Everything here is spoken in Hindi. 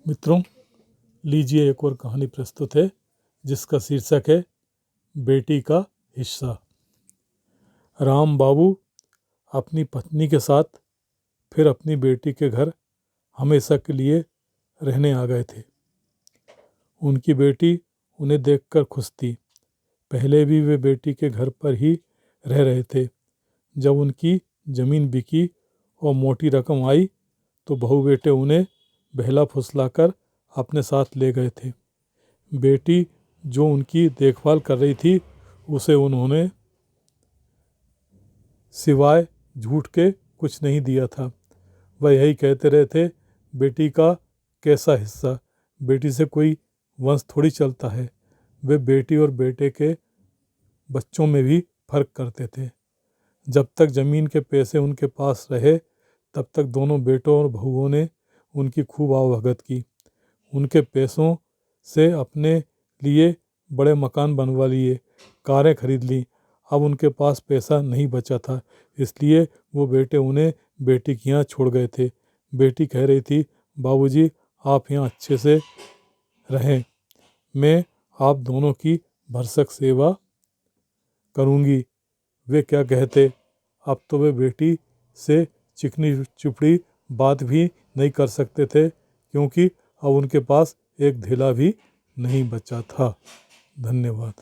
मित्रों, लीजिए एक और कहानी प्रस्तुत है जिसका शीर्षक है बेटी का हिस्सा। राम बाबू अपनी पत्नी के साथ फिर अपनी बेटी के घर हमेशा के लिए रहने आ गए थे। उनकी बेटी उन्हें देखकर खुश थी। पहले भी वे बेटी के घर पर ही रह रहे थे। जब उनकी ज़मीन बिकी और मोटी रकम आई तो बहू बेटे उन्हें बहला फुसलाकर अपने साथ ले गए थे। बेटी जो उनकी देखभाल कर रही थी उसे उन्होंने सिवाय झूठ के कुछ नहीं दिया था। वह यही कहते रहे थे, बेटी का कैसा हिस्सा, बेटी से कोई वंश थोड़ी चलता है। वे बेटी और बेटे के बच्चों में भी फर्क करते थे। जब तक ज़मीन के पैसे उनके पास रहे तब तक दोनों बेटों और बहुओं ने उनकी खूब आवभगत की। उनके पैसों से अपने लिए बड़े मकान बनवा लिए, कारें खरीद लीं। अब उनके पास पैसा नहीं बचा था, इसलिए वो बेटे उन्हें बेटी के यहाँ छोड़ गए थे। बेटी कह रही थी, बाबूजी आप यहाँ अच्छे से रहें, मैं आप दोनों की भरसक सेवा करूँगी। वे क्या कहते, अब तो वे बेटी से चिकनी चुपड़ी बात भी नहीं कर सकते थे, क्योंकि अब उनके पास एक धेला भी नहीं बचा था। धन्यवाद।